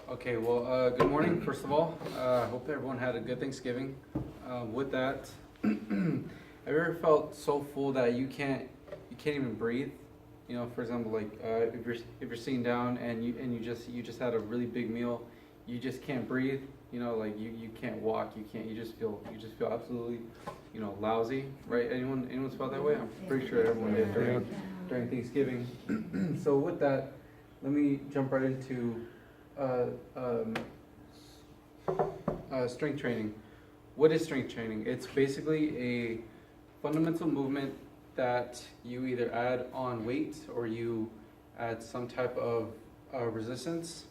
Okay, well, good morning, first of all. Hope everyone had a good Thanksgiving. With that, have you ever felt so full that you can't even breathe? You know, for example, like if you're sitting down and you just had a really big meal, you just can't breathe. You know, like you can't walk, you just feel absolutely, lousy, right? Anyone's felt that way? I'm pretty sure everyone did during Thanksgiving. So with that, let me jump right into uh, um, strength training. What is strength training? It's basically a fundamental movement that you either add on weight or you add some type of resistance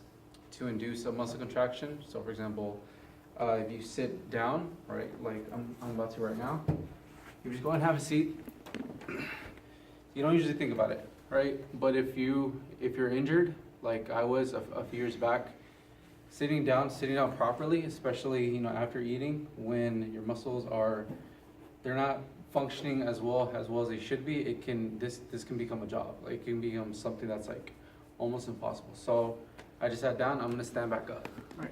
to induce a muscle contraction. So, for example, if you sit down, right, like I'm about to right now, you just go and have a seat. You don't usually think about it, right? But if you're injured, like I was a few years back, sitting down properly, especially after eating, when your muscles they're not functioning as well as they should be, this can become a job. Like, it can become something that's like almost impossible. So I just sat down. I'm gonna stand back up. Right.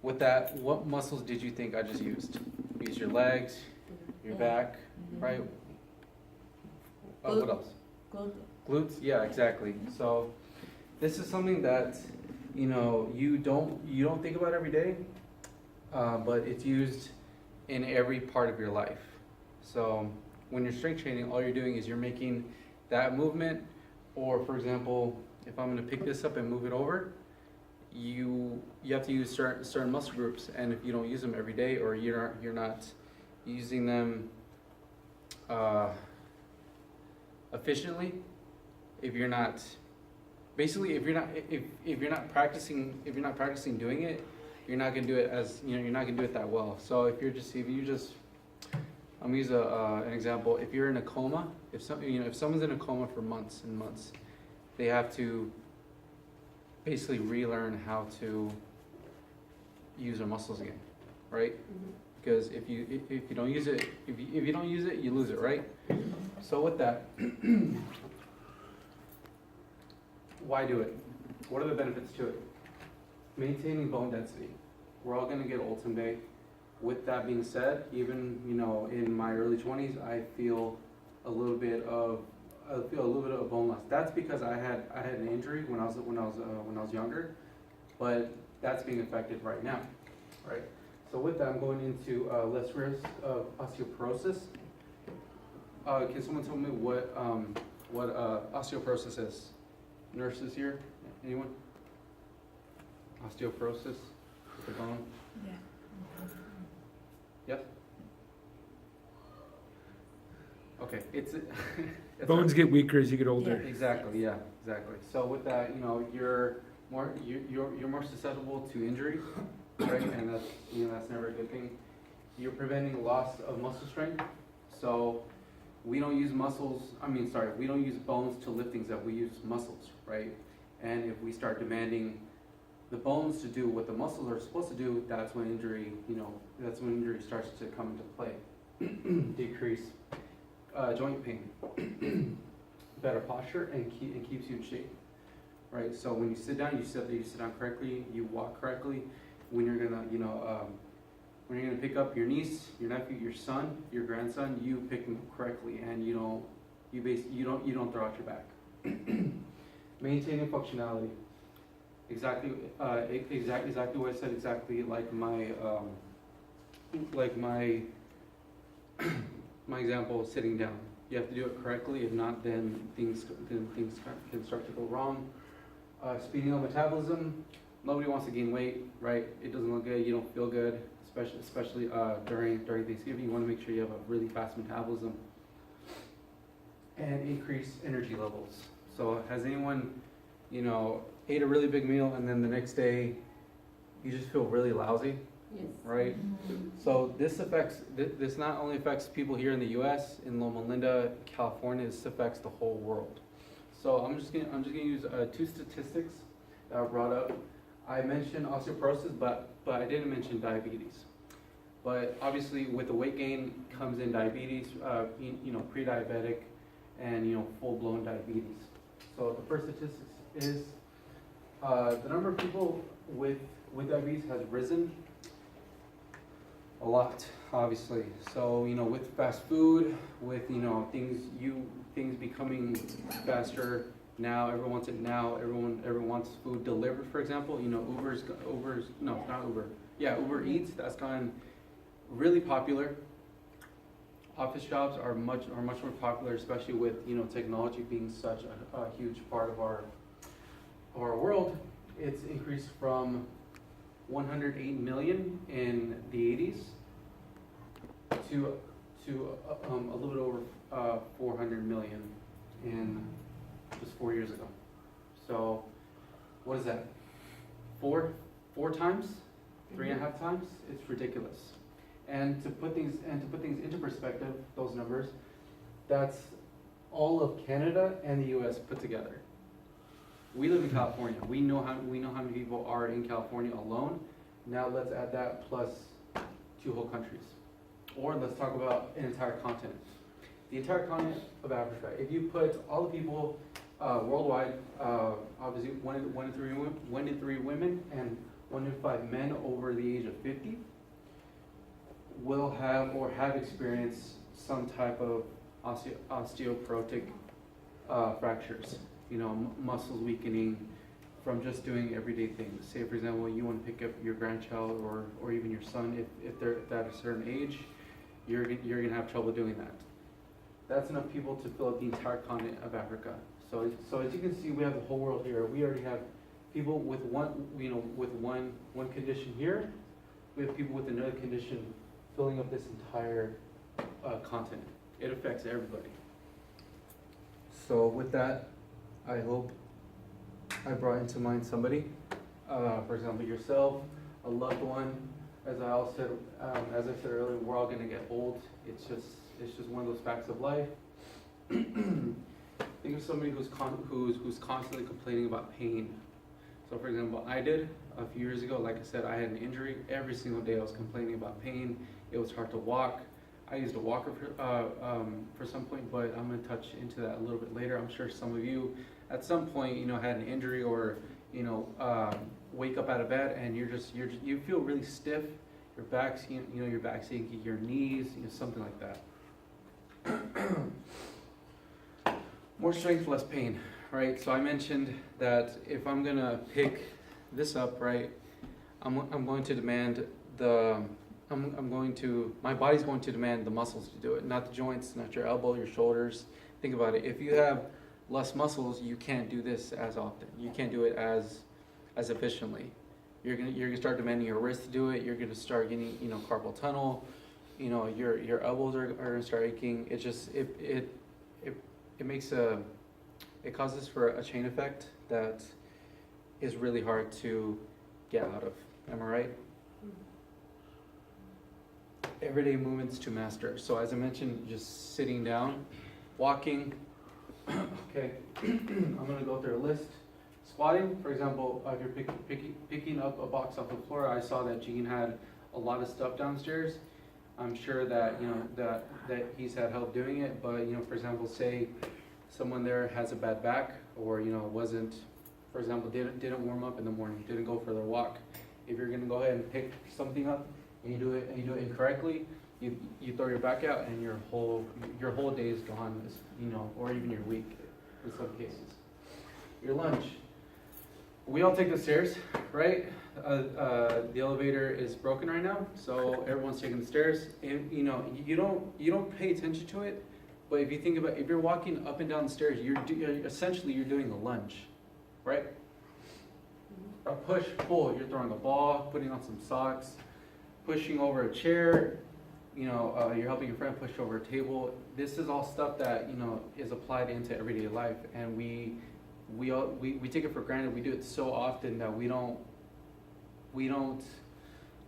With that, what muscles did you think I just used? Use your legs, your back, right? What else? Glutes. Yeah, exactly. So this is something that you don't think about every day, but it's used in every part of your life. So when you're strength training, all you're doing is you're making that movement, or for example, if I'm going to pick this up and move it over, you have to use certain muscle groups, and if you don't use them every day, or you're not using them efficiently, if you're not practicing doing it, you're not gonna do it you're not gonna do it that well. So if I'm gonna use an example. If you're in a coma, if someone's in a coma for months and months, they have to basically relearn how to use their muscles again, right? Because if you don't use it, if you don't use it, you lose it, right? So with that, why do it? What are the benefits to it? Maintaining bone density. We're all gonna get old someday. With that being said, even in my early 20s, I feel a little bit of bone loss. That's because I had an injury when I was younger, but that's being affected right now, right? So with that, I'm going into less risk of osteoporosis. Can someone tell me what osteoporosis is? Nurses here? Anyone? Osteoporosis with the bone? Yeah. Yes? Okay, it's Bones get weaker as you get older. exactly, yeah, exactly. So with that, you're more susceptible to injury, right? And that's never a good thing. You're preventing loss of muscle strength. So we don't use we don't use bones to lift things up. We use muscles, right? And if we start demanding the bones to do what the muscles are supposed to do, that's when injury starts to come into play. Decrease joint pain, better posture, and keeps you in shape, right? So when you sit down, you sit down correctly, you walk correctly. When you're gonna pick up your niece, your nephew, your son, your grandson, you pick them up correctly, and you don't throw out your back. Maintaining functionality. Exactly what I said. Exactly like my my example of sitting down. You have to do it correctly. If not, then things can start to go wrong. Speeding up metabolism. Nobody wants to gain weight, right? It doesn't look good. You don't feel good, especially during Thanksgiving. You want to make sure you have a really fast metabolism. And increase energy levels. So has anyone, ate a really big meal and then the next day you just feel really lousy? Yes. Right? So this not only affects people here in the U.S., in Loma Linda, California. This affects the whole world. So I'm just gonna use two statistics that were brought up. I mentioned osteoporosis, but I didn't mention diabetes. But obviously, with the weight gain comes in diabetes, pre-diabetic, and full-blown diabetes. So the first statistics is the number of people with diabetes has risen a lot, obviously. So, you know, with fast food, with, you know, things becoming faster now, everyone wants it now, everyone wants food delivered, for example. You know, Uber Eats, that's gone really popular. Office jobs are much more popular, especially with, you know, technology being such a huge part of our world. It's increased from 108 million in the 80s to a little bit over 400 million in just 4 years ago. So what is that? Four times, 3.5 times? It's ridiculous. And to put things into perspective, those numbers, that's all of Canada and the U.S. put together. We live in California. We know how many people are in California alone. Now let's add that plus 2 whole countries. Or let's talk about an entire continent. The entire continent of Africa. If you put all the people worldwide, obviously 1 in 3 women and 1 in 5 men over the age of 50 will have or have experienced some type of osteoporotic fractures. You know, muscles weakening from just doing everyday things. Say, for example, you want to pick up your grandchild or even your son, if they're at a certain age, you're going to have trouble doing that. That's enough people to fill up the entire continent of Africa. So as you can see, we have the whole world here. We already have people with one condition here. We have people with another condition filling up this entire continent. It affects everybody. So with that, I hope I brought into mind somebody, for example, yourself, a loved one. As I said earlier, we're all gonna get old. It's just one of those facts of life. Think of somebody who's constantly complaining about pain. So, for example, I did a few years ago. Like I said, I had an injury. Every single day I was complaining about pain. It was hard to walk. I used a walker for some point, but I'm gonna touch into that a little bit later. I'm sure some of you, at some point, you know, had an injury or, you know, wake up out of bed and you feel really stiff. Your back's, your back's aching, your knees, something like that. More strength, less pain, right? So I mentioned that if I'm gonna pick this up, right, I'm going to demand my body's going to demand the muscles to do it, not the joints, not your elbow, your shoulders. Think about it. If you have less muscles, you can't do this as often. You can't do it as efficiently. You're gonna start demanding your wrist to do it. You're gonna start getting, carpal tunnel. Your elbows are gonna start aching. It just it causes for a chain effect that is really hard to get out of. Am I right? Everyday movements to master. So as I mentioned, just sitting down, walking. Okay, I'm gonna go through a list. Squatting, for example, if you're picking up a box off the floor, I saw that Gene had a lot of stuff downstairs. I'm sure that that he's had help doing it, but for example, say someone there has a bad back, or wasn't, for example, didn't warm up in the morning, didn't go for their walk. If you're gonna go ahead and pick something up and you do it incorrectly, you throw your back out and your whole day is gone, or even your week in some cases. Your lunch. We all take the stairs, right? The elevator is broken right now, so everyone's taking the stairs. And you don't pay attention to it, but if you think about, if you're walking up and down the stairs, essentially you're doing a lunge, right? A push, pull. You're throwing a ball, putting on some socks, pushing over a chair. You're helping your friend push over a table. This is all stuff that is applied into everyday life, and we take it for granted. We do it so often that we don't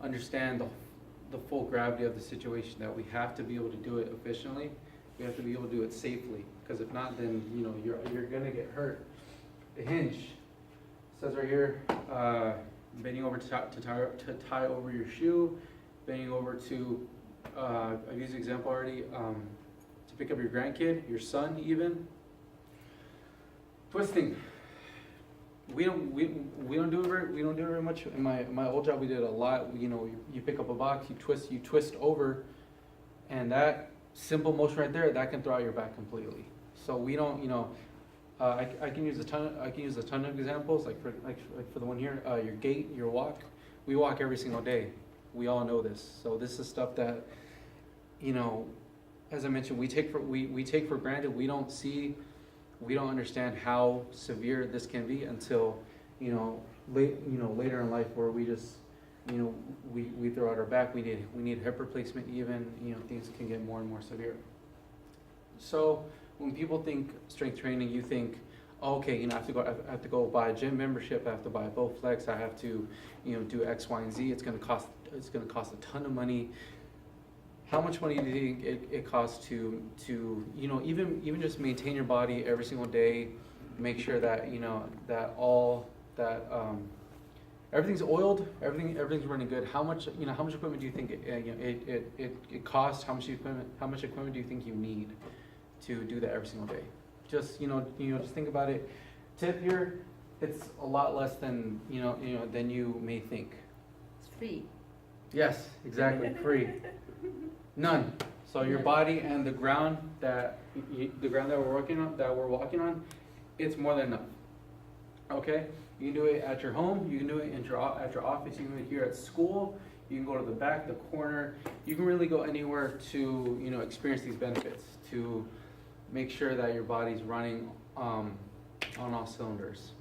understand the full gravity of the situation, that we have to be able to do it efficiently. We have to be able to do it safely, because if not, then you're gonna get hurt. The hinge. It says right here, bending over to tie over your shoe, bending over to I've used the example already, to pick up your grandkid, your son even. Twisting. we don't do it very much. In my old job, we did a lot. You know, you pick up a box, you twist over, and that simple motion right there, that can throw out your back completely. So we don't, you know, I can use a ton of examples, like for the one here, your gait, your walk. We walk every single day. We all know this. So this is stuff that, you know, as I mentioned, we take for granted. We don't understand how severe this can be until, you know, later in life, where we just, you know, we throw out our back. We need hip replacement even. You know, things can get more and more severe. So when people think strength training, you think, oh, okay, you know, I have to go buy a gym membership. I have to buy a Bowflex. I have to, you know, do X, Y, and Z. It's going to cost a ton of money. How much money do you think it costs to you know, even just maintain your body every single day, make sure that, you know, that everything's oiled, everything's running good. How much equipment do you think it costs? How much equipment do you think you need to do that every single day? Just just think about it. Tip here, it's a lot less than than you may think. It's free. Yes, exactly, free. None. So your body and the ground that we're walking on, it's more than enough. Okay, you can do it at your home. You can do it at your office. You can do it here at school. You can go to the back, the corner. You can really go anywhere to experience these benefits, to make sure that your body's running on all cylinders.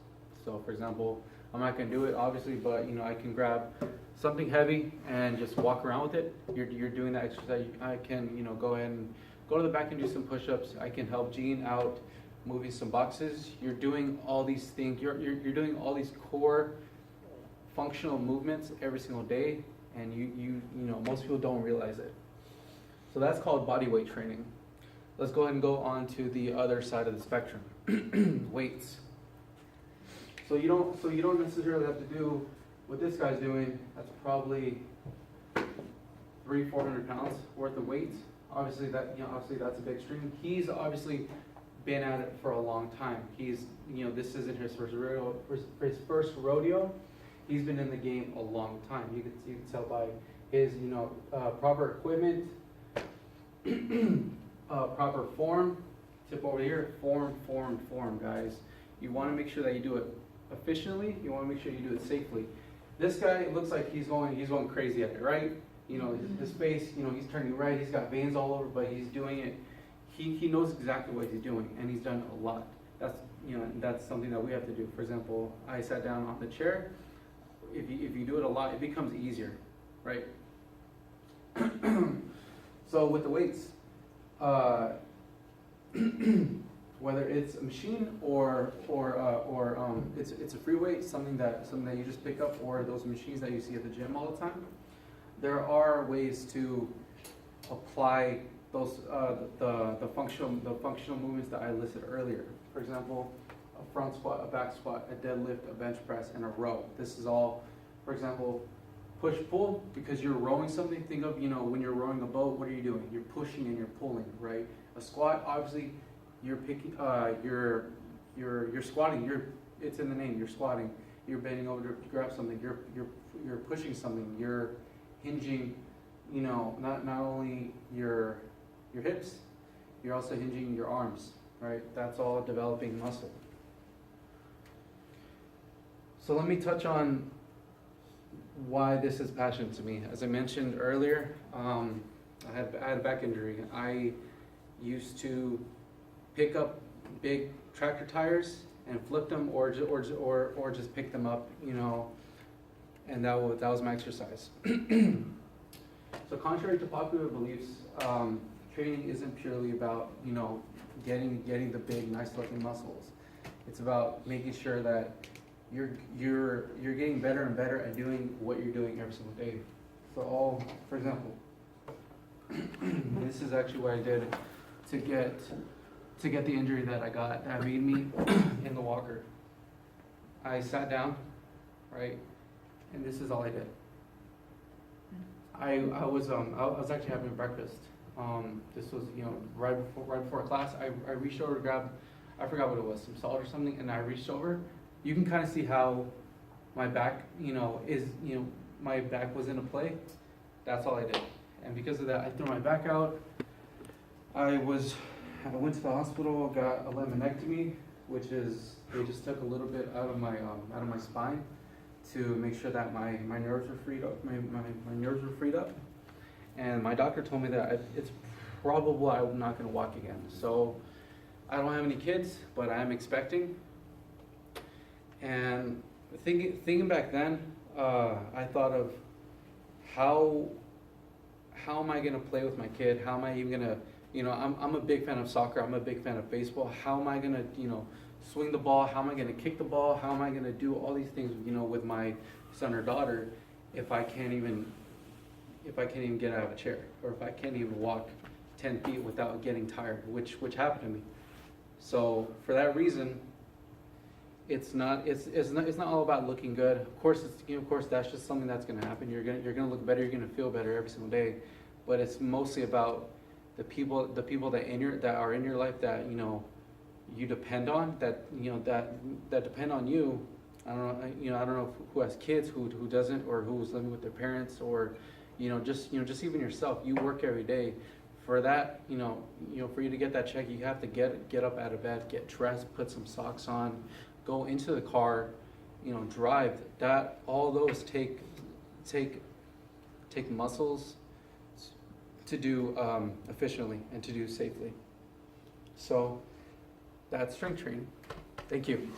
So, for example, I'm not gonna do it obviously, but I can grab something heavy and just walk around with it. You're doing that exercise. I can go ahead and go to the back and do some push-ups. I can help Jean out moving some boxes. You're doing all these things. You're doing all these core functional movements every single day, and you most people don't realize it. So that's called body weight training. Let's go ahead and go on to the other side of the spectrum. Weights. So you don't necessarily have to do what this guy's doing. That's probably 300-400 pounds worth of weights. Obviously that's a big extreme. He's obviously been at it for a long time. He's this isn't his first rodeo. He's been in the game a long time. You can tell by his proper equipment, proper form. Tip over here, form, guys. You want to make sure that you do it efficiently. You want to make sure you do it safely. This guy looks like he's going crazy at it, right? His face, he's turning red. He's got veins all over, but he's doing it. He knows exactly what he's doing, and he's done a lot. That's something that we have to do. For example, I sat down on the chair. If you do it a lot, it becomes easier, right? So with the weights, whether it's a machine or it's a free weight, something that you just pick up, or those machines that you see at the gym all the time, there are ways to apply those the functional movements that I listed earlier. For example, a front squat, a back squat, a deadlift, a bench press, and a row. This is all, for example, push pull, because you're rowing something. Think of when you're rowing a boat, what are you doing? You're pushing and you're pulling, right? A squat, obviously, you're picking, you're squatting. It's in the name. You're squatting. You're bending over to grab something. You're pushing something. You're hinging. Not only your hips, you're also hinging your arms, right? That's all developing muscle. So let me touch on why this is passionate to me. As I mentioned earlier, I had a back injury. I used to pick up big tractor tires and flip them, or just pick them up, and that was my exercise. So contrary to popular beliefs, training isn't purely about getting the big, nice-looking muscles. It's about making sure that you're getting better and better at doing what you're doing every single day. So, for example, this is actually what I did to get the injury that I got, that made me in the walker. I sat down, right, and this is all I did. I was actually having breakfast. This was right before class. I reached over to grab, I forgot what it was, some salt or something, and I reached over you can kind of see how my back, my back was in a play. That's all I did. And because of that, I threw my back out. I went to the hospital, got a laminectomy, which is, they just took a little bit out of my spine to make sure that my nerves were freed up, my nerves were freed up. And my doctor told me that it's probable I'm not gonna walk again. So I don't have any kids, but I am expecting. And thinking back then, I thought of how am I gonna play with my kid? How am I even gonna, I'm a big fan of soccer. I'm a big fan of baseball. How am I gonna, swing the ball? How am I gonna kick the ball? How am I gonna do all these things, with my son or daughter if I can't even get out of a chair, or if I can't even walk 10 feet without getting tired, which happened to me. So for that reason, it's not all about looking good. Of course, that's just something that's gonna happen. You're gonna look better. You're gonna feel better every single day. But it's mostly about the people that are in your life that you depend on, that depend on you. I don't know who has kids, who doesn't, or who's living with their parents, or just even yourself. You work every day. For that, for you to get that check, you have to get up out of bed, get dressed, put some socks on, go into the car, drive. That all those take muscles to do efficiently and to do safely. So that's strength training. Thank you.